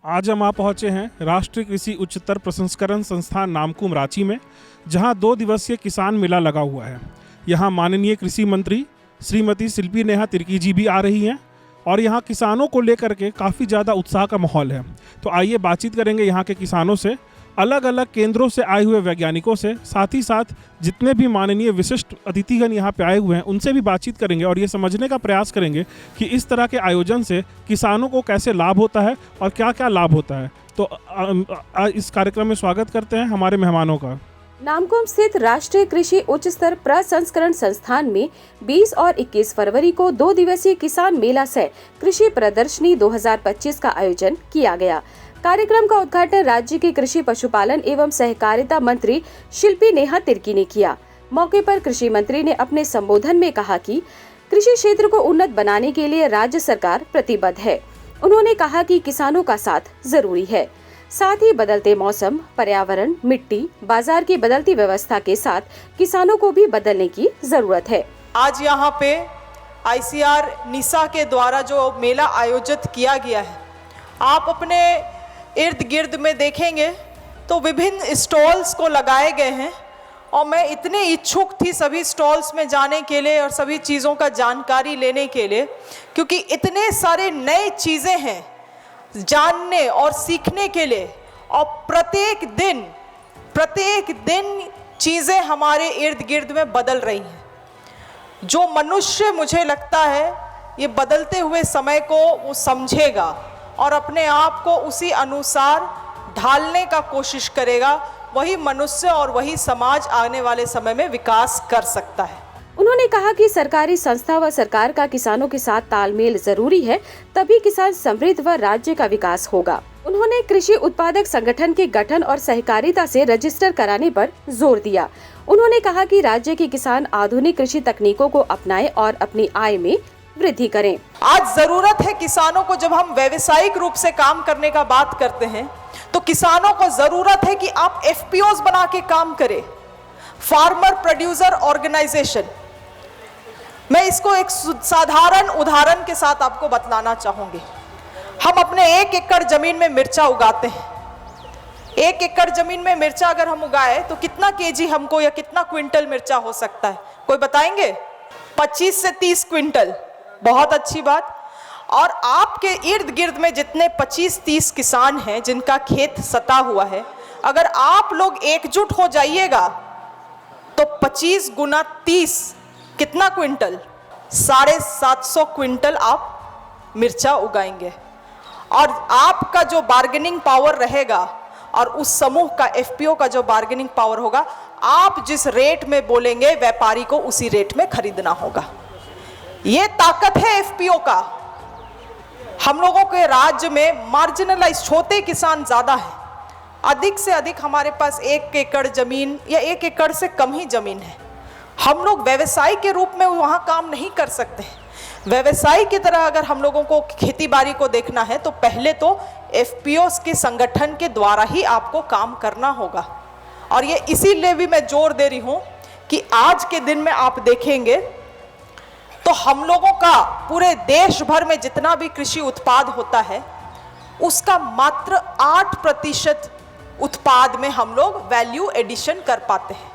आज हम पहुंचे हैं राष्ट्रीय कृषि उच्चतर प्रसंस्करण संस्थान नामकुम रांची में, जहां 2 दिवसीय किसान मेला लगा हुआ है। यहां माननीय कृषि मंत्री श्रीमती शिल्पी नेहा तिर्की जी भी आ रही हैं और यहां किसानों को लेकर के काफ़ी ज़्यादा उत्साह का माहौल है। तो आइए बातचीत करेंगे यहां के किसानों से, अलग अलग केंद्रों से आए हुए वैज्ञानिकों से, साथ ही साथ जितने भी माननीय विशिष्ट अतिथिगण यहाँ पे आए हुए हैं उनसे भी बातचीत करेंगे और ये समझने का प्रयास करेंगे कि इस तरह के आयोजन से किसानों को कैसे लाभ होता है और क्या क्या लाभ होता है। तो इस कार्यक्रम में स्वागत करते हैं हमारे मेहमानों का। नामकुम स्थित राष्ट्रीय कृषि उच्च स्तर प्रसंस्करण संस्थान में 20 और 21 फरवरी को 2 दिवसीय किसान मेला सह कृषि प्रदर्शनी 2025 का आयोजन किया गया। कार्यक्रम का उद्घाटन राज्य के कृषि पशुपालन एवं सहकारिता मंत्री शिल्पी नेहा तिर्की ने किया। मौके पर कृषि मंत्री ने अपने संबोधन में कहा कि कृषि क्षेत्र को उन्नत बनाने के लिए राज्य सरकार प्रतिबद्ध है। उन्होंने कहा कि किसानों का साथ जरूरी है, साथ ही बदलते मौसम, पर्यावरण, मिट्टी, बाजार की बदलती व्यवस्था के साथ किसानों को भी बदलने की जरूरत है। आज यहाँ पे ICR निशा के द्वारा जो मेला आयोजित किया गया है, आप अपने इर्द गिर्द में देखेंगे तो विभिन्न स्टॉल्स को लगाए गए हैं और मैं इतनी इच्छुक थी सभी स्टॉल्स में जाने के लिए और सभी चीज़ों का जानकारी लेने के लिए, क्योंकि इतने सारे नए चीज़ें हैं जानने और सीखने के लिए और प्रत्येक दिन चीज़ें हमारे इर्द गिर्द में बदल रही हैं। जो मनुष्य, मुझे लगता है, ये बदलते हुए समय को वो समझेगा और अपने आप को उसी अनुसार ढालने का कोशिश करेगा, वही मनुष्य और वही समाज आने वाले समय में विकास कर सकता है। उन्होंने कहा कि सरकारी संस्था व सरकार का किसानों के साथ तालमेल जरूरी है, तभी किसान समृद्ध व राज्य का विकास होगा। उन्होंने कृषि उत्पादक संगठन के गठन और सहकारिता से रजिस्टर कराने पर जोर दिया। उन्होंने कहा कि राज्य के किसान आधुनिक कृषि तकनीकों को अपनाएं और अपनी आय में वृद्धि करें। आज जरूरत है किसानों को, जब हम व्यावसायिक रूप से काम करने का बात करते हैं तो किसानों को जरूरत है कि आप FPOs बना के काम करें, फार्मर प्रोड्यूसर ऑर्गेनाइजेशन। मैं इसको एक साधारण उदाहरण के साथ आपको बतलाना चाहूंगी। हम अपने 1 एकड़ जमीन में मिर्चा उगाते हैं। 1 एकड़ जमीन में मिर्चा अगर हम उगाए तो कितना केजी हमको या कितना क्विंटल मिर्चा हो सकता है, कोई बताएंगे? 25 से 30 क्विंटल। बहुत अच्छी बात। और आपके इर्द गिर्द में जितने 25-30 किसान हैं जिनका खेत सता हुआ है, अगर आप लोग एकजुट हो जाइएगा तो 25 गुना 30 कितना क्विंटल? 750 क्विंटल आप मिर्चा उगाएंगे। और आपका जो बार्गेनिंग पावर रहेगा और उस समूह का FPO का जो बार्गेनिंग पावर होगा, आप जिस रेट में बोलेंगे व्यापारी को उसी रेट में खरीदना होगा। ये ताकत है FPO का। हम लोगों के राज्य में मार्जिनलाइज छोटे किसान ज़्यादा है। अधिक से अधिक हमारे पास 1 एकड़ जमीन या 1 एकड़ से कम ही जमीन है। हम लोग व्यवसाय के रूप में वहाँ काम नहीं कर सकते हैं। व्यवसाय की तरह अगर हम लोगों को खेती बाड़ी को देखना है तो पहले तो FPOs के संगठन के द्वारा ही आपको काम करना होगा। और ये इसीलिए भी मैं जोर दे रही हूँ कि आज के दिन में आप देखेंगे तो हम लोगों का पूरे देश भर में जितना भी कृषि उत्पाद होता है उसका मात्र 8% उत्पाद में हम लोग वैल्यू एडिशन कर पाते हैं।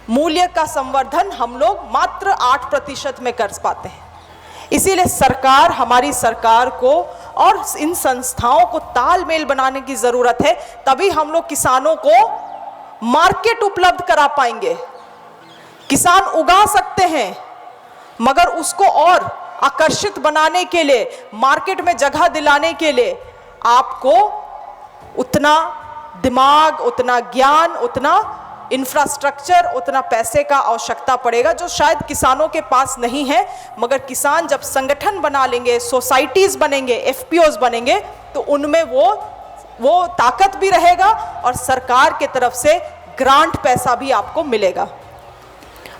मूल्य का संवर्धन हम लोग मात्र 8% में कर पाते हैं। इसीलिए सरकार, हमारी सरकार को और इन संस्थाओं को तालमेल बनाने की जरूरत है, तभी हम लोग किसानों को मार्केट उपलब्ध करा पाएंगे। किसान उगा सकते हैं मगर उसको और आकर्षित बनाने के लिए, मार्केट में जगह दिलाने के लिए आपको उतना दिमाग, उतना ज्ञान, उतना इंफ्रास्ट्रक्चर, उतना पैसे का आवश्यकता पड़ेगा जो शायद किसानों के पास नहीं है। मगर किसान जब संगठन बना लेंगे, सोसाइटीज बनेंगे, FPOs बनेंगे, तो उनमें वो ताकत भी रहेगा और सरकार के तरफ से ग्रांट पैसा भी आपको मिलेगा।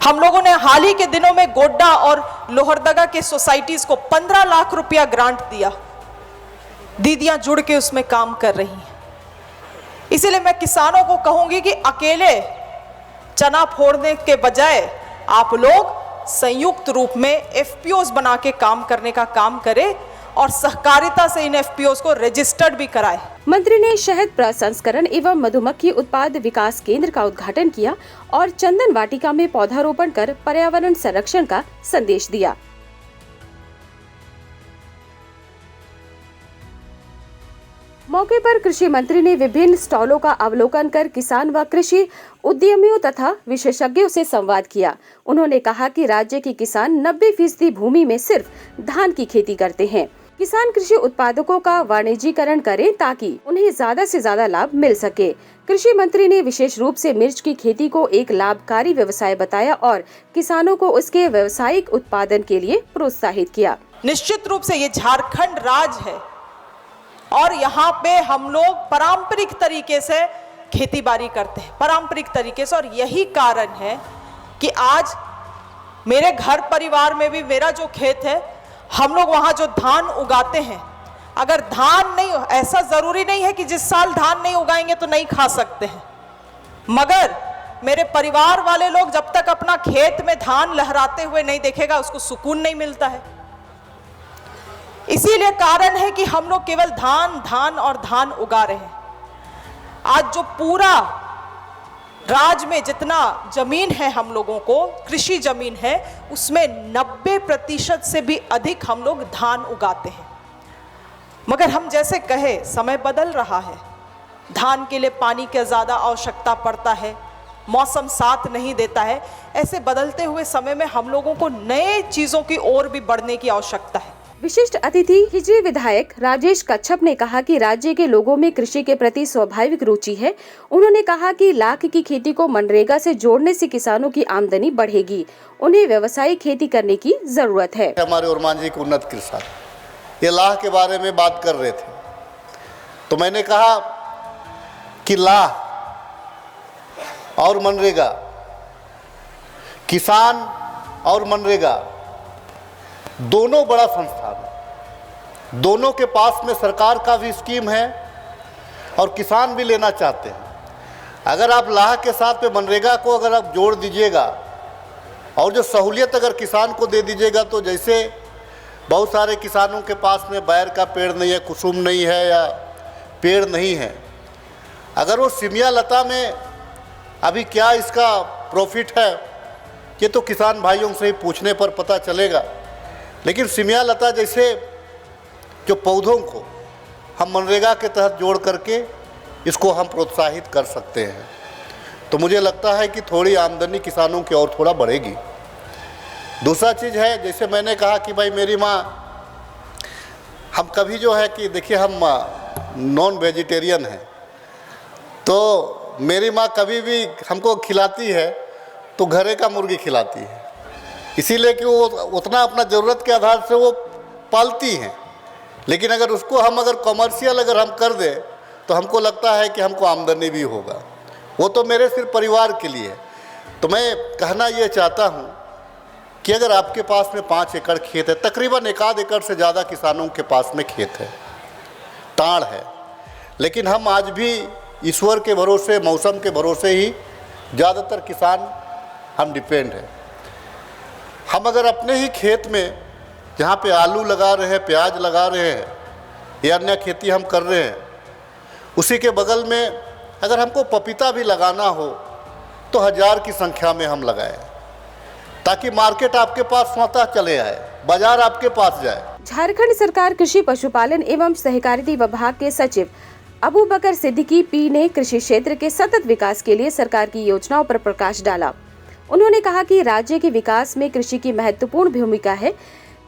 हम लोगों ने हाल ही के दिनों में गोड्डा और लोहरदगा के सोसाइटीज को 15 लाख रुपया ग्रांट दिया। दीदियां जुड़ के उसमें काम कर रही हैं। इसीलिए मैं किसानों को कहूंगी कि अकेले चना फोड़ने के बजाय आप लोग संयुक्त रूप में FPOs बना के काम करने का काम करें और सहकारिता से इन एफपीओज को रजिस्टर्ड भी कराएं। मंत्री ने शहद प्रसंस्करण एवं मधुमक्खी उत्पाद विकास केंद्र का उद्घाटन किया और चंदन वाटिका में पौधारोपण कर पर्यावरण संरक्षण का संदेश दिया। मौके पर कृषि मंत्री ने विभिन्न स्टॉलों का अवलोकन कर किसान व कृषि उद्यमियों तथा विशेषज्ञों से संवाद किया। उन्होंने कहा कि राज्य के किसान 90% भूमि में सिर्फ धान की खेती करते हैं। किसान कृषि उत्पादकों का वाणिज्यीकरण करें ताकि उन्हें ज्यादा से ज्यादा लाभ मिल सके। कृषि मंत्री ने विशेष रूप से मिर्च की खेती को एक लाभकारी व्यवसाय बताया और किसानों को उसके व्यावसायिक उत्पादन के लिए प्रोत्साहित किया। निश्चित रूप से ये झारखंड राज्य है और यहाँ पे हम लोग पारंपरिक तरीके से खेती बाड़ी करते हैं, पारंपरिक तरीके से, और यही कारण है कि आज मेरे घर परिवार में भी मेरा जो खेत है, हम लोग वहाँ जो धान उगाते हैं, अगर धान नहीं, ऐसा जरूरी नहीं है कि जिस साल धान नहीं उगाएंगे तो नहीं खा सकते हैं, मगर मेरे परिवार वाले लोग जब तक अपना खेत में धान लहराते हुए नहीं देखेगा उसको सुकून नहीं मिलता है। इसीलिए कारण है कि हम लोग केवल धान धान और धान उगा रहे हैं। आज जो पूरा राज्य में जितना जमीन है हम लोगों को, कृषि जमीन है, उसमें 90% से भी अधिक हम लोग धान उगाते हैं। मगर हम जैसे कहे, समय बदल रहा है, धान के लिए पानी की ज़्यादा आवश्यकता पड़ता है, मौसम साथ नहीं देता है। ऐसे बदलते हुए समय में हम लोगों को नए चीज़ों की ओर भी बढ़ने की आवश्यकता है। विशिष्ट अतिथि हिजरी विधायक राजेश कच्छप ने कहा कि राज्य के लोगों में कृषि के प्रति स्वाभाविक रुचि है। उन्होंने कहा कि लाख की खेती को मनरेगा से जोड़ने से किसानों की आमदनी बढ़ेगी। उन्हें व्यवसायिक खेती करने की जरूरत है। हमारे ओरमान जी के उन्नत किसान ये लाह के बारे में बात कर रहे थे, तो मैंने कहा कि लाह और मनरेगा, किसान और मनरेगा दोनों बड़ा संस्थान है, दोनों के पास में सरकार का भी स्कीम है और किसान भी लेना चाहते हैं। अगर आप लाह के साथ में मनरेगा को अगर आप जोड़ दीजिएगा और जो सहूलियत अगर किसान को दे दीजिएगा, तो जैसे बहुत सारे किसानों के पास में बैर का पेड़ नहीं है, कुसुम नहीं है या पेड़ नहीं है, अगर वो सिमिया लता में अभी क्या इसका प्रॉफिट है ये तो किसान भाइयों से ही पूछने पर पता चलेगा। लेकिन सिमिया लता जैसे जो पौधों को हम मनरेगा के तहत जोड़ करके इसको हम प्रोत्साहित कर सकते हैं, तो मुझे लगता है कि थोड़ी आमदनी किसानों की और थोड़ा बढ़ेगी। दूसरा चीज़ है, जैसे मैंने कहा कि भाई मेरी माँ, हम कभी जो है कि देखिए हम नॉन वेजिटेरियन हैं, तो मेरी माँ कभी भी हमको खिलाती है तो घरे का मुर्गी खिलाती है, इसीलिए कि वो उतना अपना ज़रूरत के आधार से वो पालती हैं। लेकिन अगर उसको हम अगर कॉमर्शियल अगर हम कर दें तो हमको लगता है कि हमको आमदनी भी होगा। वो तो मेरे सिर्फ परिवार के लिए। तो मैं कहना ये चाहता हूँ कि अगर आपके पास में 5 एकड़ खेत है, तकरीबन 1 एकड़ से ज़्यादा किसानों के पास में खेत है, ताड़ है, लेकिन हम आज भी ईश्वर के भरोसे, मौसम के भरोसे ही ज़्यादातर किसान हम डिपेंड हैं। हम अगर अपने ही खेत में जहाँ पे आलू लगा रहे हैं, प्याज लगा रहे हैं या अन्य खेती हम कर रहे हैं, उसी के बगल में अगर हमको पपीता भी लगाना हो तो 1000 की संख्या में हम लगाएं, ताकि मार्केट आपके पास स्वतः चले आए, बाजार आपके पास जाए। झारखंड सरकार कृषि पशुपालन एवं सहकारिता विभाग के सचिव अबू बकर सिद्दीकी पी ने कृषि क्षेत्र के सतत विकास के लिए सरकार की योजनाओं पर प्रकाश डाला। उन्होंने कहा कि राज्य के विकास में कृषि की महत्वपूर्ण भूमिका है।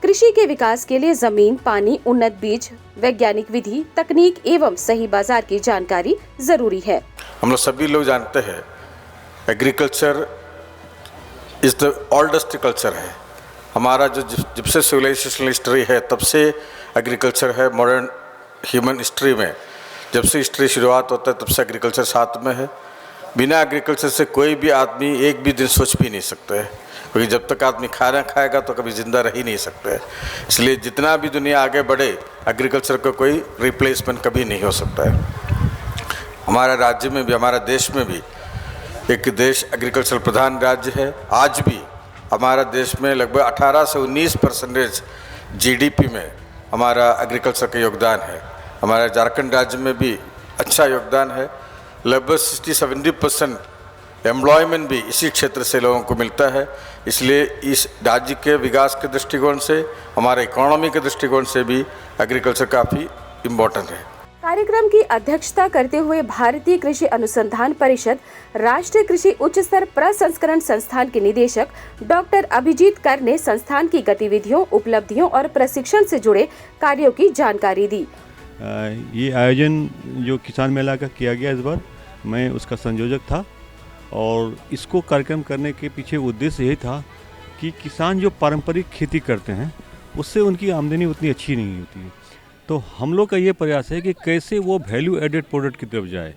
कृषि के विकास के लिए जमीन, पानी, उन्नत बीज, वैज्ञानिक विधि, तकनीक एवं सही बाजार की जानकारी जरूरी है। हम लोग सभी लोग जानते हैं agriculture is the oldest culture है। हमारा जो जब से सिविलाइजेशनल हिस्ट्री है तब से एग्रीकल्चर है। मॉडर्न ह्यूमन हिस्ट्री में जब से हिस्ट्री शुरुआत होता है तब से एग्रीकल्चर साथ में है। बिना एग्रीकल्चर से कोई भी आदमी एक भी दिन सोच भी नहीं सकता है, क्योंकि जब तक आदमी खाना खाएगा तो कभी ज़िंदा रह ही नहीं सकता है। इसलिए जितना भी दुनिया आगे बढ़े, एग्रीकल्चर का कोई रिप्लेसमेंट कभी नहीं हो सकता है। हमारा राज्य में भी, हमारा देश में भी एक देश एग्रीकल्चर प्रधान राज्य है। आज भी हमारा देश में लगभग 18 से 19% GDP में हमारा एग्रीकल्चर का योगदान है। हमारे झारखंड राज्य में भी अच्छा योगदान है। लगभग 60-70% एम्प्लॉयमेंट भी इसी क्षेत्र से लोगों को मिलता है। इसलिए इस राज्य के विकास के दृष्टिकोण से, हमारे इकोनॉमी के दृष्टिकोण से भी एग्रीकल्चर काफ़ी इम्पोर्टेंट है। कार्यक्रम की अध्यक्षता करते हुए भारतीय कृषि अनुसंधान परिषद राष्ट्रीय कृषि उच्च स्तर प्रसंस्करण संस्थान के निदेशक डॉक्टर अभिजीत कर ने संस्थान की गतिविधियों, उपलब्धियों और प्रशिक्षण से जुड़े कार्यों की जानकारी दी। ये आयोजन जो किसान मेला का किया गया इस बार, मैं उसका संयोजक था और इसको कार्यक्रम करने के पीछे उद्देश्य यही था कि किसान जो पारंपरिक खेती करते हैं उससे उनकी आमदनी उतनी अच्छी नहीं होती है। तो हम लोग का ये प्रयास है कि कैसे वो वैल्यू एडेड प्रोडक्ट की तरफ जाए,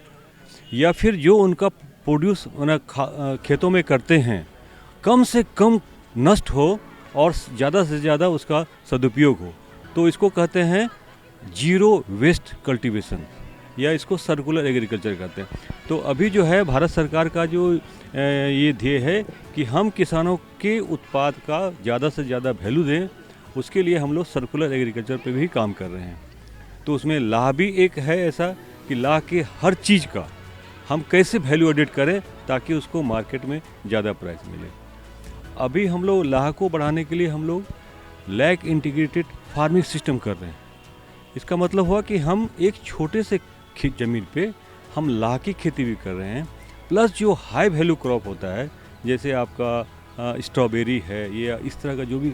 या फिर जो उनका प्रोड्यूस खेतों में करते हैं कम से कम नष्ट हो और ज़्यादा से ज़्यादा उसका सदुपयोग हो। तो इसको कहते हैं जीरो वेस्ट कल्टीवेशन, या इसको सर्कुलर एग्रीकल्चर कहते हैं। तो अभी जो है भारत सरकार का जो ये ध्येय है कि हम किसानों के उत्पाद का ज़्यादा से ज़्यादा वैल्यू दें, उसके लिए हम लोग सर्कुलर एग्रीकल्चर पे भी काम कर रहे हैं। तो उसमें लाह भी एक है ऐसा कि लाह के हर चीज़ का हम कैसे वैल्यू एडिट करें ताकि उसको मार्केट में ज़्यादा प्राइस मिले। अभी हम लोग लाह को बढ़ाने के लिए हम लोग लैग इंटीग्रेटेड फार्मिंग सिस्टम कर रहे हैं। इसका मतलब हुआ कि हम एक छोटे से ज़मीन पे हम लाह की खेती भी कर रहे हैं, प्लस जो हाई वैल्यू क्रॉप होता है जैसे आपका स्ट्रॉबेरी है या इस तरह का जो भी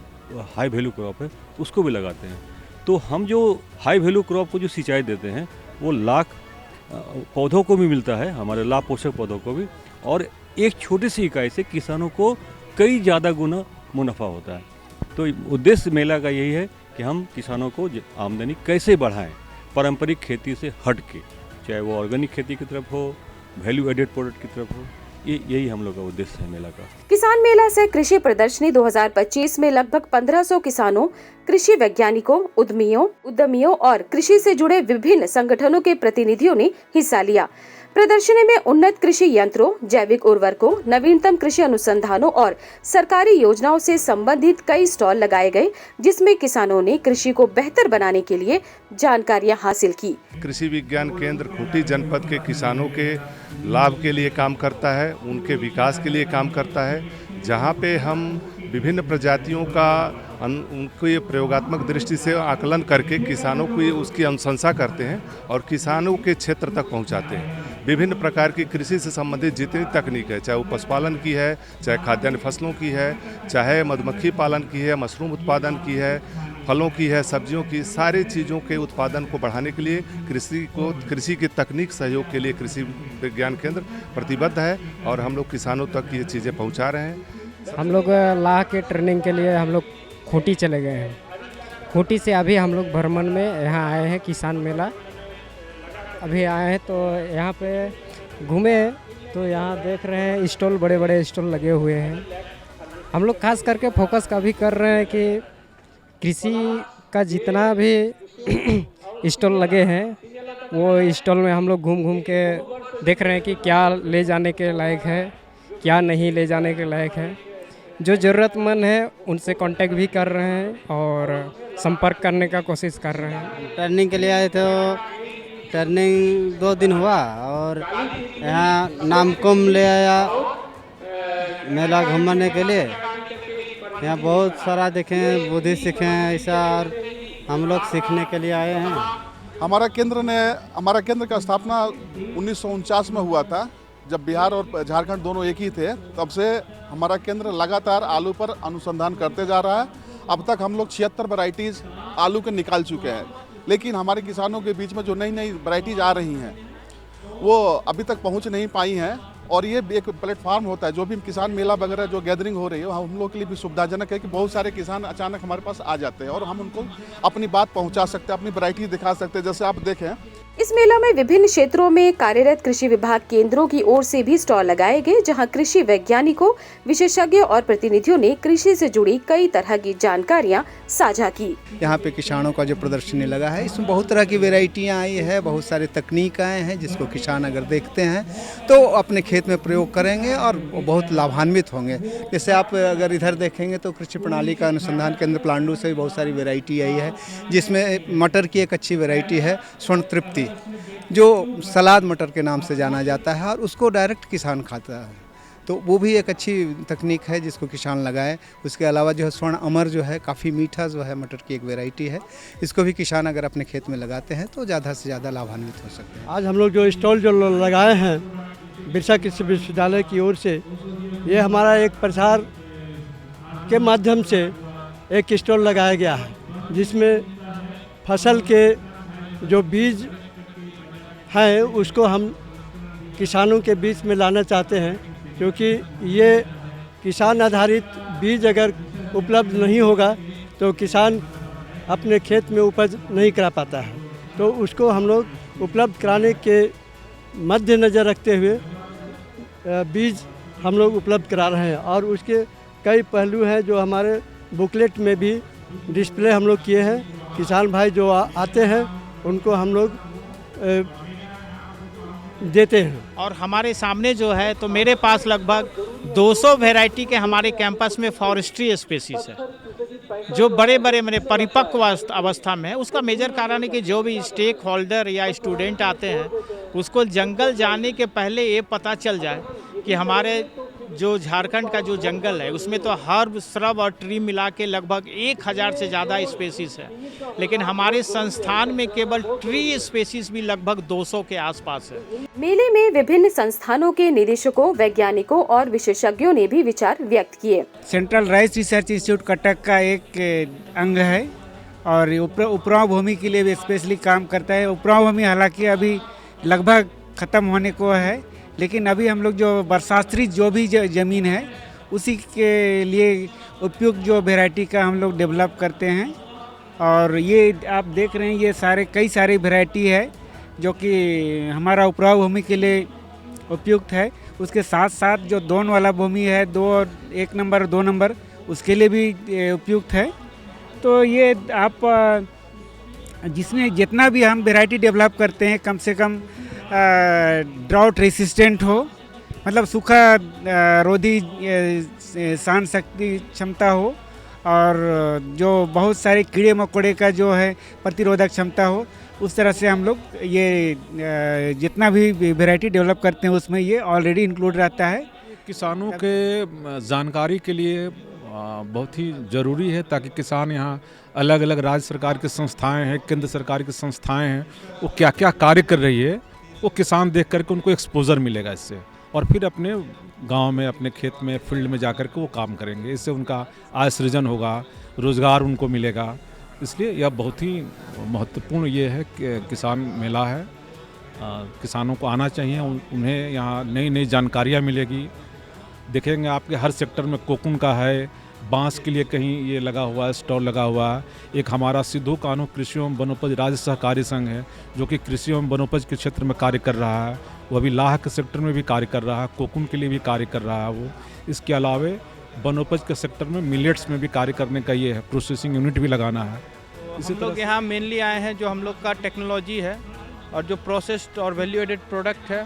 हाई वैल्यू क्रॉप है उसको भी लगाते हैं। तो हम जो हाई वैल्यू क्रॉप को जो सिंचाई देते हैं वो लाख पौधों को भी मिलता है, हमारे लाभ पोषक पौधों को भी, और एक छोटी सी इकाई से किसानों को कई ज़्यादा गुना मुनाफा होता है। तो उद्देश्य मेला का यही है कि हम किसानों को आमदनी कैसे बढ़ाएं पारंपरिक खेती से हट के, चाहे वो ऑर्गेनिक खेती की तरफ हो, वैल्यू एडेड प्रोडक्ट की तरफ हो। यही हम लोग का उद्देश्य है मेला का। किसान मेला से कृषि प्रदर्शनी 2025 में लगभग 1500 किसानों, कृषि वैज्ञानिकों, उद्यमियों और कृषि से जुड़े विभिन्न संगठनों के प्रतिनिधियों ने हिस्सा लिया। प्रदर्शनी में उन्नत कृषि यंत्रों, जैविक उर्वरकों, नवीनतम कृषि अनुसंधानों और सरकारी योजनाओं से संबंधित कई स्टॉल लगाए गए, जिसमें किसानों ने कृषि को बेहतर बनाने के लिए जानकारियां हासिल की। कृषि विज्ञान केंद्र खूंटी जनपद के किसानों के लाभ के लिए काम करता है, उनके विकास के लिए काम करता है, जहां पे हम विभिन्न प्रजातियों का उनके प्रयोगात्मक दृष्टि से आकलन करके किसानों को उसकी अनुशंसा करते हैं और किसानों के क्षेत्र तक पहुंचाते हैं। विभिन्न प्रकार की कृषि से संबंधित जितनी तकनीक है, चाहे वो पशुपालन की है, चाहे खाद्यान्न फसलों की है, चाहे मधुमक्खी पालन की है, मशरूम उत्पादन की है, फलों की है, सब्जियों की, सारी चीज़ों के उत्पादन को बढ़ाने के लिए कृषि की तकनीक सहयोग के लिए कृषि विज्ञान केंद्र प्रतिबद्ध है और हम लोग किसानों तक ये चीज़ें पहुँचा रहे हैं। हम लोग लाह के ट्रेनिंग के लिए हम लोग खूंटी चले गए हैं। खूंटी से अभी हम लोग भ्रमण में यहाँ आए हैं, किसान मेला अभी आए हैं। तो यहाँ पे घूमे तो यहाँ देख रहे हैं स्टॉल, बड़े बड़े स्टॉल लगे हुए हैं। हम लोग खास करके फोकस का भी कर रहे हैं कि कृषि का जितना भी स्टॉल लगे हैं वो स्टॉल में हम लोग घूम घूम के देख रहे हैं कि क्या ले जाने के लायक है, क्या नहीं ले जाने के लायक है। जो ज़रूरतमंद है उनसे कांटेक्ट भी कर रहे हैं और संपर्क करने का कोशिश कर रहे हैं। टर्निंग के लिए आए तो टर्निंग 2 दिन हुआ और यहाँ नामकुम ले आया मेला घूमने के लिए। यहाँ बहुत सारा देखें, बुद्धि सीखें ऐसा, और हम लोग सीखने के लिए आए हैं। हमारा केंद्र का स्थापना 1949 में हुआ था, जब बिहार और झारखंड दोनों एक ही थे। तब से हमारा केंद्र लगातार आलू पर अनुसंधान करते जा रहा है। अब तक हम लोग 76 वैरायटीज़ आलू के निकाल चुके हैं, लेकिन हमारे किसानों के बीच में जो नई नई वैरायटीज़ आ रही हैं वो अभी तक पहुंच नहीं पाई हैं। और ये एक प्लेटफार्म होता है, जो भी किसान मेला वगैरह जो गैदरिंग हो रही है हम लोग के लिए भी सुविधाजनक है कि बहुत सारे किसान अचानक हमारे पास आ जाते हैं और हम उनको अपनी बात पहुंचा सकते हैं, अपनी वैरायटी दिखा सकते हैं। जैसे आप देखें इस मेला में विभिन्न क्षेत्रों में कार्यरत कृषि विभाग केंद्रों की ओर से भी स्टॉल लगाए गए, जहां कृषि वैज्ञानिकों, विशेषज्ञों और प्रतिनिधियों ने कृषि से जुड़ी कई तरह की जानकारियां साझा की। यहाँ पे किसानों का जो प्रदर्शनी लगा है, इसमें बहुत तरह की वेराइटियाँ आई है, बहुत सारे तकनीक आए हैं, जिसको किसान अगर देखते हैं तो अपने खेत में प्रयोग करेंगे और बहुत लाभान्वित होंगे। जैसे आप अगर इधर देखेंगे तो कृषि प्रणाली का अनुसंधान केंद्र प्लांडू से भी बहुत सारी वेराइटी आई है, जिसमें मटर की एक अच्छी वेराइटी है स्वर्ण तृप्ति, जो सलाद मटर के नाम से जाना जाता है और उसको डायरेक्ट किसान खाता है, तो वो भी एक अच्छी तकनीक है जिसको किसान लगाए। उसके अलावा जो है स्वर्ण अमर जो है काफ़ी मीठा जो है मटर की एक वैरायटी है, इसको भी किसान अगर अपने खेत में लगाते हैं तो ज़्यादा से ज़्यादा लाभान्वित हो सकते हैं। आज हम लोग जो स्टॉल जो लगाए हैं बिरसा कृषि विश्वविद्यालय की ओर से, ये हमारा एक प्रचार के माध्यम से एक स्टॉल लगाया गया है, जिसमें फसल के जो बीज हैं उसको हम किसानों के बीच में लाना चाहते हैं, क्योंकि ये किसान आधारित बीज अगर उपलब्ध नहीं होगा तो किसान अपने खेत में उपज नहीं करा पाता है, तो उसको हम लोग उपलब्ध कराने के मद्देनज़र रखते हुए बीज हम लोग उपलब्ध करा रहे हैं। और उसके कई पहलू हैं जो हमारे बुकलेट में भी डिस्प्ले हम लोग किए हैं। किसान भाई जो आते हैं उनको हम लोग देते हैं। और हमारे सामने जो है तो मेरे पास लगभग 200 वैरायटी के हमारे कैंपस में फॉरेस्ट्री स्पीसीज है, जो बड़े बड़े मैंने परिपक्व अवस्था में है। उसका मेजर कारण है कि जो भी स्टेक होल्डर या स्टूडेंट आते हैं उसको जंगल जाने के पहले ये पता चल जाए कि हमारे जो झारखंड का जो जंगल है उसमें तो हर्ब, श्रब और ट्री मिला के लगभग 1000 से ज़्यादा स्पेसीज है, लेकिन हमारे संस्थान में केवल ट्री स्पेसीज भी लगभग 200 के आसपास है। मेले में विभिन्न संस्थानों के निदेशकों, वैज्ञानिकों और विशेषज्ञों ने भी विचार व्यक्त किए। Central rice research institute Cuttack का एक अंग है और उपराव भूमि के लिए भी स्पेशली काम करता है। उपराव भूमि हालांकि अभी लगभग ख़त्म होने को है, लेकिन अभी हम लोग जो वर्षाश्री जो भी ज़मीन है उसी के लिए उपयुक्त जो वैरायटी का हम लोग डेवलप करते हैं। और ये आप देख रहे हैं, ये कई सारी वैरायटी है जो कि हमारा उपराव भूमि के लिए उपयुक्त है। उसके साथ साथ जो दोन वाला भूमि है, 1 नंबर 2 नंबर, उसके लिए भी उपयुक्त है। तो ये आप जिसमें जितना भी हम वैरायटी डेवलप करते हैं, कम से कम ड्राउट रेसिस्टेंट हो, मतलब सूखा रोधी सहन शक्ति क्षमता हो, और जो बहुत सारे कीड़े मकोड़े का जो है प्रतिरोधक क्षमता हो, उस तरह से हम लोग ये जितना भी वैरायटी डेवलप करते हैं उसमें ये ऑलरेडी इंक्लूड रहता है। किसानों के जानकारी के लिए बहुत ही ज़रूरी है, ताकि किसान यहाँ अलग अलग राज्य सरकार की संस्थाएं हैं, केंद्र सरकार की संस्थाएं हैं, वो क्या क्या कार्य कर रही है वो किसान देख करके उनको एक्सपोजर मिलेगा इससे, और फिर अपने गांव में, अपने खेत में, फील्ड में जाकर के वो काम करेंगे। इससे उनका आय सृजन होगा, रोज़गार उनको मिलेगा। इसलिए यह बहुत ही महत्वपूर्ण ये है कि किसान मेला है। किसानों को आना चाहिए, उन्हें यहाँ नई नई जानकारियाँ मिलेगी। देखेंगे आपके हर सेक्टर में कोकुन का है, बांस के लिए कहीं ये लगा हुआ है, स्टॉल लगा हुआ है। एक हमारा सिद्धू कान्हू कृषि एवं वनोपज राज्य सहकारी संघ है, जो कि कृषि एवं वनोपज के क्षेत्र में कार्य कर रहा है। वो अभी लाह के सेक्टर में भी कार्य कर रहा है, कोकुन के लिए भी कार्य कर रहा है वो। इसके अलावा वनोपज के सेक्टर में मिलेट्स में भी कार्य करने का ये है, प्रोसेसिंग यूनिट भी लगाना है। हम लोग यहाँ मेनली आए हैं, जो हम लोग का टेक्नोलॉजी है और जो प्रोसेस्ड और वैल्यू एडेड प्रोडक्ट है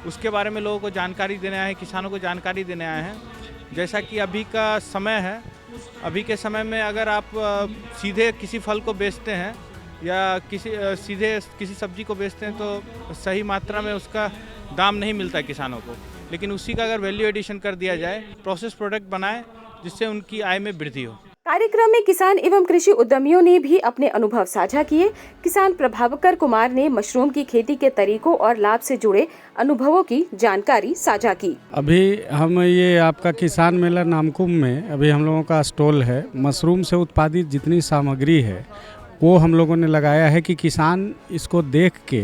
उसके बारे में लोगों को जानकारी देने आए हैं, किसानों को जानकारी देने आए हैं। जैसा कि अभी का समय है, अभी के समय में अगर आप सीधे किसी फल को बेचते हैं या सीधे किसी सब्जी को बेचते हैं तो सही मात्रा में उसका दाम नहीं मिलता है किसानों को, लेकिन उसी का अगर वैल्यू एडिशन कर दिया जाए, प्रोसेस प्रोडक्ट बनाए जिससे उनकी आय में वृद्धि हो। कार्यक्रम में किसान एवं कृषि उद्यमियों ने भी अपने अनुभव साझा किए। किसान प्रभाकर कुमार ने मशरूम की खेती के तरीकों और लाभ से जुड़े अनुभवों की जानकारी साझा की। अभी हम ये आपका किसान मेला नामकुम में अभी हम लोगों का स्टॉल है। मशरूम से उत्पादित जितनी सामग्री है वो हम लोगों ने लगाया है कि किसान इसको देख के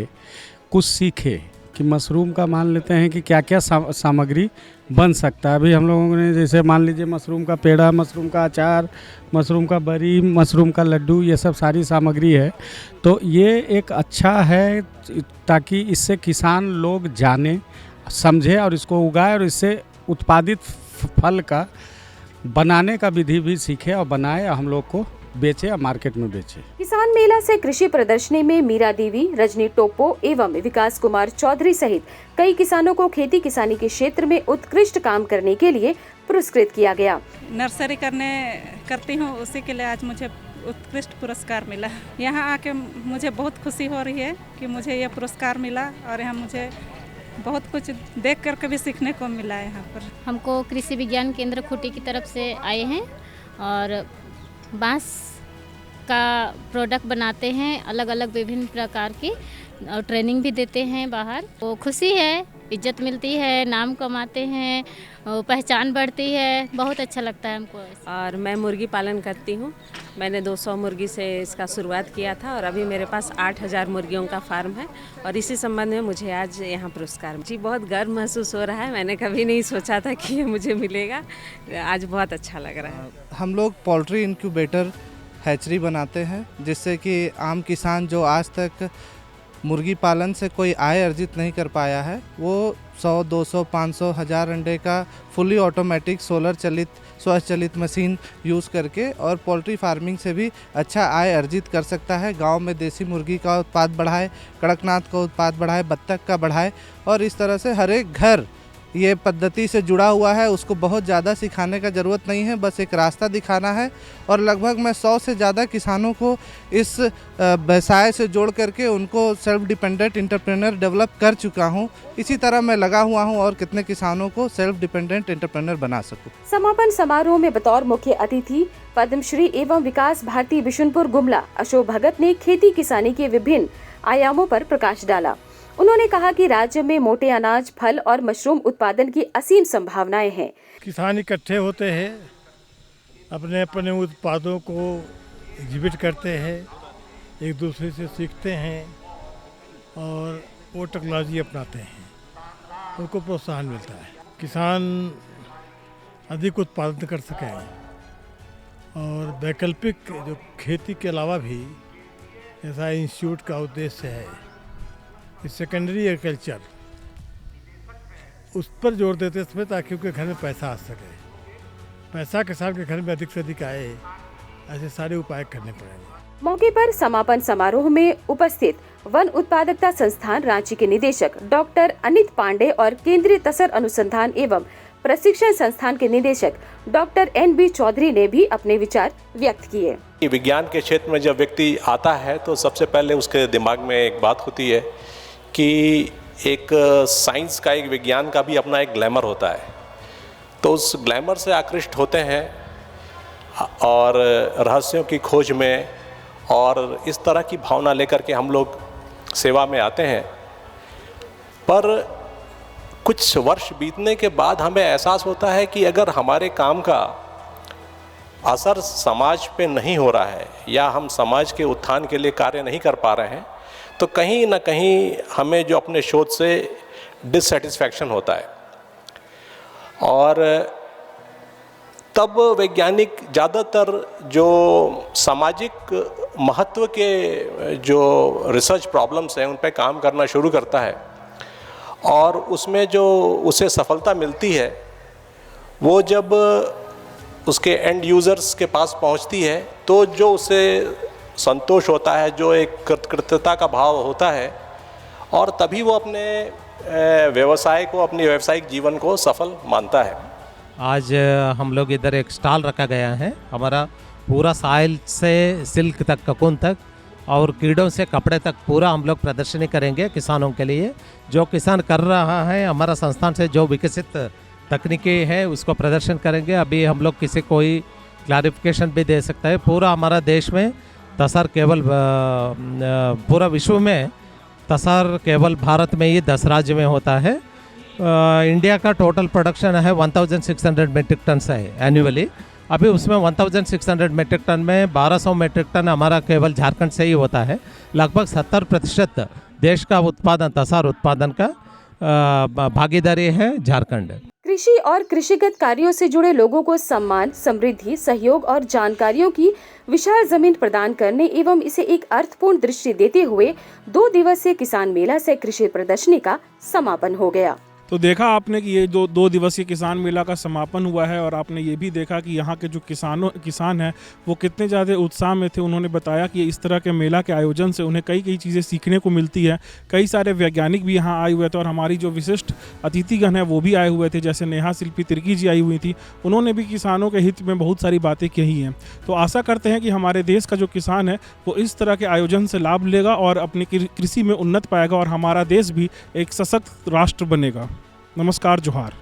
कुछ सीखे, कि मशरूम का मान लेते हैं कि क्या क्या सामग्री बन सकता है। अभी हम लोगों ने जैसे मान लीजिए मशरूम का पेड़ा, मशरूम का अचार, मशरूम का बरी, मशरूम का लड्डू, ये सब सारी सामग्री है। तो ये एक अच्छा है ताकि इससे किसान लोग जाने, समझे और इसको उगाए और इससे उत्पादित फल का बनाने का विधि भी सीखे और बनाए और हम लोग को बेचे या मार्केट में बेचे। किसान मेला से कृषि प्रदर्शनी में मीरा देवी, रजनी टोप्पो एवं विकास कुमार चौधरी सहित कई किसानों को खेती किसानी के क्षेत्र में उत्कृष्ट काम करने के लिए पुरस्कृत किया गया। नर्सरी करती हूँ, उसी के लिए आज मुझे उत्कृष्ट पुरस्कार मिला। यहाँ आके मुझे बहुत खुशी हो रही है कि मुझे यह पुरस्कार मिला और यहाँ मुझे बहुत कुछ देख करके भी सीखने को मिला है। यहाँ पर हमको कृषि विज्ञान केंद्र खूंटी की तरफ से आए हैं और बांस का प्रोडक्ट बनाते हैं, अलग अलग विभिन्न प्रकार की, और ट्रेनिंग भी देते हैं बाहर। वो खुशी है, इज्जत मिलती है, नाम कमाते हैं, पहचान बढ़ती है, बहुत अच्छा लगता है हमको। और मैं मुर्गी पालन करती हूँ। मैंने 200 मुर्गी से इसका शुरुआत किया था और अभी मेरे पास 8000 मुर्गियों का फार्म है और इसी संबंध में मुझे आज यहाँ पुरस्कार जी बहुत गर्व महसूस हो रहा है। मैंने कभी नहीं सोचा था कि ये मुझे मिलेगा, आज बहुत अच्छा लग रहा है। हम लोग पोल्ट्री इंक्यूबेटर हैचरी बनाते हैं जिससे कि आम किसान जो आज तक मुर्गी पालन से कोई आय अर्जित नहीं कर पाया है, वो 100, 200, 500, 1000 अंडे का फुली ऑटोमेटिक सोलर चलित स्वचालित मशीन यूज़ करके और पोल्ट्री फार्मिंग से भी अच्छा आय अर्जित कर सकता है। गांव में देसी मुर्गी का उत्पाद बढ़ाए, कड़कनाथ का उत्पाद बढ़ाए, बत्तख का बढ़ाए और इस तरह से हर एक घर ये पद्धति से जुड़ा हुआ है। उसको बहुत ज़्यादा सिखाने का ज़रूरत नहीं है, बस एक रास्ता दिखाना है। और लगभग मैं 100 से ज़्यादा किसानों को इस व्यवसाय से जोड़ करके उनको सेल्फ डिपेंडेंट एंटरप्रेन्योर डेवलप कर चुका हूँ। इसी तरह मैं लगा हुआ हूँ और कितने किसानों को सेल्फ डिपेंडेंट एंटरप्रेन्योर बना सकूँ। समापन समारोह में बतौर मुख्य अतिथि पद्मश्री एवं विकास भारती बिशुनपुर गुमला अशोक भगत ने खेती किसानी के विभिन्न आयामों पर प्रकाश डाला। उन्होंने कहा कि राज्य में मोटे अनाज, फल और मशरूम उत्पादन की असीम संभावनाएं हैं। किसान इकट्ठे होते हैं, अपने अपने उत्पादों को एग्जिबिट करते हैं, एक दूसरे से सीखते हैं और वो टेक्नोलॉजी अपनाते हैं, उनको प्रोत्साहन मिलता है। किसान अधिक उत्पादन कर सकें और वैकल्पिक जो खेती के अलावा भी ऐसा इंस्टीट्यूट का उद्देश्य है सेकेंडरी एग्रीकल्चर, उस पर जोर देते इसमें ताकि उनके घर में पैसा आ सके, पैसा किसान के घर में अधिक से अधिक आए, ऐसे सारे उपाय करने पड़ेंगे। मौके पर समापन समारोह में उपस्थित वन उत्पादकता संस्थान रांची के निदेशक डॉक्टर अनित पांडे और केंद्रीय तसर अनुसंधान एवं प्रशिक्षण संस्थान के निदेशक डॉक्टर NB चौधरी ने भी अपने विचार व्यक्त किए। विज्ञान के क्षेत्र में जब व्यक्ति आता है तो सबसे पहले उसके दिमाग में एक बात होती है कि एक साइंस का, एक विज्ञान का भी अपना एक ग्लैमर होता है, तो उस ग्लैमर से आकृष्ट होते हैं और रहस्यों की खोज में और इस तरह की भावना लेकर के हम लोग सेवा में आते हैं। पर कुछ वर्ष बीतने के बाद हमें एहसास होता है कि अगर हमारे काम का असर समाज पे नहीं हो रहा है या हम समाज के उत्थान के लिए कार्य नहीं कर पा रहे हैं तो कहीं ना कहीं हमें जो अपने शोध से डिससेटिस्फैक्शन होता है और तब वैज्ञानिक ज़्यादातर जो सामाजिक महत्व के जो रिसर्च प्रॉब्लम्स हैं उन पर काम करना शुरू करता है और उसमें जो उसे सफलता मिलती है वो जब उसके एंड यूज़र्स के पास पहुंचती है तो जो उसे संतोष होता है, जो एक कृतज्ञता का भाव होता है और तभी वो अपने व्यवसाय को, अपनी व्यावसायिक जीवन को सफल मानता है। आज हम लोग इधर एक स्टॉल रखा गया है, हमारा पूरा साइल से सिल्क तक, ककून तक और कीड़ों से कपड़े तक पूरा हम लोग प्रदर्शनी करेंगे किसानों के लिए। जो किसान कर रहा है हमारा संस्थान से जो विकसित तकनीकी है उसको प्रदर्शन करेंगे। अभी हम लोग किसी कोई क्लैरिफिकेशन भी दे सकता है। पूरा हमारा देश में तसर केवल पूरा विश्व में तसर केवल भारत में ही 10 राज्य में होता है। इंडिया का टोटल प्रोडक्शन है 1600 मेट्रिक टन है एनुअली। अभी उसमें 1600 मेट्रिक टन में 1200 मेट्रिक टन हमारा केवल झारखंड से ही होता है। लगभग 70% देश का उत्पादन तसार उत्पादन का भागीदारी है झारखंड। कृषि और कृषिगत कार्यों से जुड़े लोगों को सम्मान, समृद्धि, सहयोग और जानकारियों की विशाल जमीन प्रदान करने एवं इसे एक अर्थपूर्ण दृष्टि देते हुए 2 दिवसीय किसान मेला से कृषि प्रदर्शनी का समापन हो गया। तो देखा आपने कि ये 2 दिवसीय किसान मेला का समापन हुआ है और आपने ये भी देखा कि यहाँ के जो किसान हैं वो कितने ज़्यादा उत्साह में थे। उन्होंने बताया कि इस तरह के मेला के आयोजन से उन्हें कई चीज़ें सीखने को मिलती है। कई सारे वैज्ञानिक भी यहाँ आए हुए थे और हमारी जो विशिष्ट अतिथिगण हैं वो भी आए हुए थे, जैसे नेहा शिल्पी तिर्की जी आई हुई थी। उन्होंने भी किसानों के हित में बहुत सारी बातें कही हैं। तो आशा करते हैं कि हमारे देश का जो किसान है वो इस तरह के आयोजन से लाभ लेगा और अपनी कृषि में उन्नत पाएगा और हमारा देश भी एक सशक्त राष्ट्र बनेगा। नमस्कार, जोहार।